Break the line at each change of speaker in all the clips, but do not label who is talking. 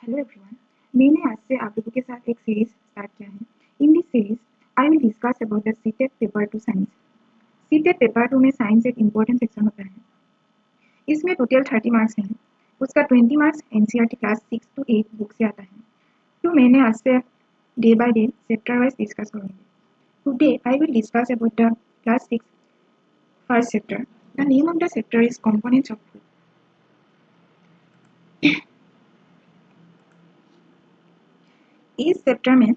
Hello everyone, मैंने आज से आप लोगों के साथ एक सीरीज स्टार्ट किया है। In this series I will discuss about the CTET paper 2 science. CTET paper 2 में साइंस एक इम्पोर्टेंट सेक्शन होता है। इसमें टोटल 30 मार्क्स हैं। उसका 20 marks NCERT class 6 to 8 book से आता है। तो मैंने आज से day by day chapter wise discuss करूँगी। Today I will discuss about the class 6 first chapter. The name of the chapter is components of food. इस चैप्टर में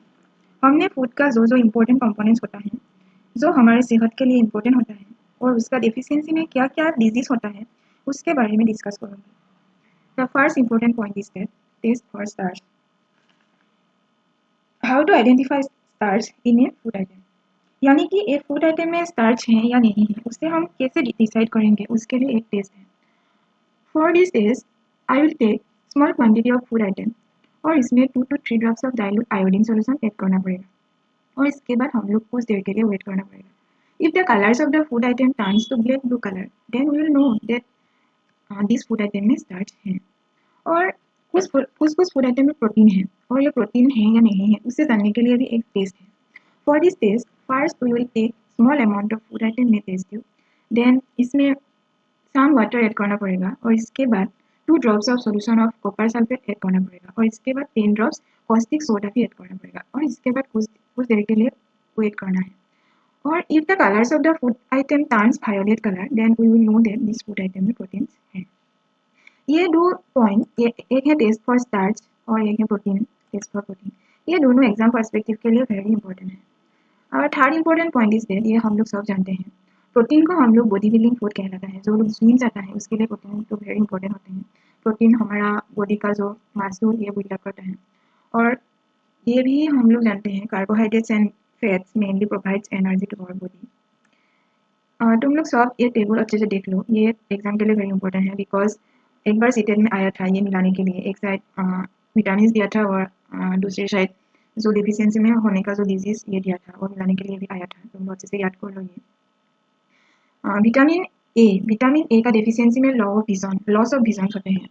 हमने फूड का जो इम्पोर्टेंट कंपोनेंट्स होता है, जो हमारे सेहत के लिए इम्पोर्टेंट होता है और उसका डेफिशिएंसी में क्या क्या डिजीज होता है, उसके बारे में डिस्कस करूँगी। The first important point is that test for starch. How to identify starch in a food item, यानी कि एक फूड आइटम में स्टार्च है या नहीं है, उससे हम कैसे डिसाइड करेंगे, उसके लिए एक टेस्ट है। For this test I will take small quantity of food item और इसमें 2 to 3 drops of dilute iodine solution add करना पड़ेगा और इसके बाद हम लोग कुछ देर के लिए वेट करना पड़ेगा। If the colors of the food item turns to black blue color, then we will know that this food item में starch है। और कुछ फूड आइटम में प्रोटीन है और ये प्रोटीन है या नहीं है, उससे जानने के लिए भी एक टेस्ट है। For this test first we will take small amount of food item में टेस्ट ट्यूब, देन इसमें सम वाटर ऐड करना पड़ेगा और इसके बाद 2 drops of solution of copper sulphate add करना पड़ेगा और इसके बाद 10 ड्रॉप्स कॉस्टिक सोडा भी ऐड करना पड़ेगा और इसके बाद कुछ देर के लिए वेट करना है। और if the colors of the food item turns violet color, then we will know that this food item में प्रोटीन है। ये दो पॉइंट, एक है टेस्ट फॉर स्टार्च और एक है प्रोटीन, टेस्ट फॉर प्रोटीन। ये दोनों एग्जाम पर्सपेक्टिव के लिए वेरी इंपॉर्टेंट है। और third important point is that, ये हम लोग सब जानते हैं, प्रोटीन को हम लोग बॉडी बिल्डिंग फूड कहलाता है। जो लोग जिम जाता है उसके लिए प्रोटीन तो वेरी इंपॉर्टेंट होते हैं। प्रोटीन हमारा बॉडी का जो मसल ये बिल्डअप करता है। और ये भी हम लोग जानते हैं, carbohydrates and fats mainly provides energy to our body. तुम लोग सब ये टेबल अच्छे से देख लो, ये एग्जाम के लिए वेरी इंपॉर्टेंट है बिकॉज एक बार सीटेट में आया था ये मिलाने के लिए। एक साइड विटामिन दिया था और दूसरी साइड जो डिफिशियंसी में होने का जो डिजीज ये दिया था और मिलाने के लिए भी आया था। तुम लोग अच्छे से याद कर लो ये। विटामिन ए का डेफिशिएंसी में लॉस ऑफ विजन होते हैं।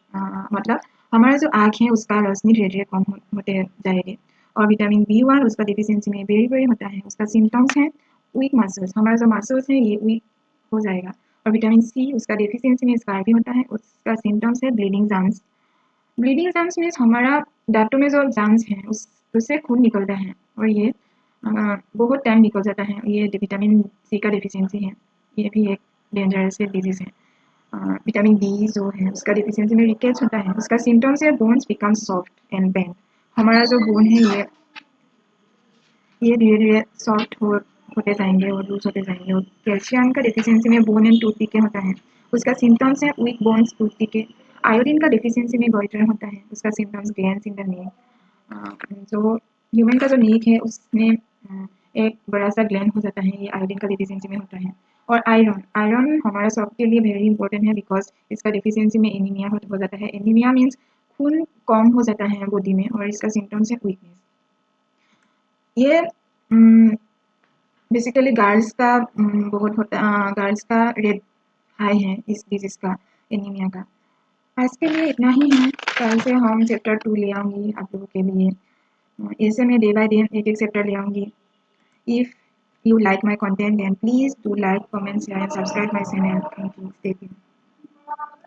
मतलब हमारा जो आँख है उसका रोशनी धीरे धीरे कम होते जाएगी। और विटामिन B1 उसका डेफिशिएंसी में वेरी वेरी होता है। उसका सिम्टम्स है वीक मसल्स, हमारा जो मसल्स है ये वीक हो जाएगा। और विटामिन सी उसका डेफिशिएंसी में स्कार भी होता है, उसका सिम्टम्स है bleeding germs. Bleeding germs means हमारा दांतों में जो जम्स है उससे खून निकलता है और ये बहुत टाइम निकल जाता है। ये विटामिन सी का डेफिशिएंसी है, ये भी एक डेंजरस डिजीज है। विटामिन डी जो है उसका डेफिशिएंसी में रिकेट्स होता है। उसका सिम्टम्स है bones become soft and bend. हमारा जो बोन है ये धीरे धीरे सॉफ्ट होते जाएंगे और लूज होते जाएंगे। और कैल्शियम का डेफिशिएंसी में बोन एंड टूथ डिके होता है, उसका सिम्टम्स है weak bones tooth decay. Iodine का डेफिशिएंसी में गॉइटर होता है, उसका symptoms glands in the neck. जो ह्यूमन का जो नेक है उसमें एक बड़ा सा ग्लैंड हो जाता है, ये आयोडीन का डेफिशिएंसी में होता है। और आयरन हमारा सबके लिए वेरी इंपॉर्टेंट है बिकॉज इसका डेफिशिएंसी में एनीमिया हो जाता है। एनीमिया मीन्स खून कम हो जाता है बॉडी में और इसका सिम्टम्स है वीकनेस। ये बेसिकली गर्ल्स का बहुत होता है, गर्ल्स का रेट हाई है इस डिजीज का, एनीमिया का। आज के लिए इतना ही है, कल से हम चैप्टर 2 ले आऊँगी आप लोगों के लिए। ऐसे मैं डे बाय डे एक एक चैप्टर ले आऊँगी। If you like my content then please do like, comment, share and subscribe my channel. Thank you. Stay tuned.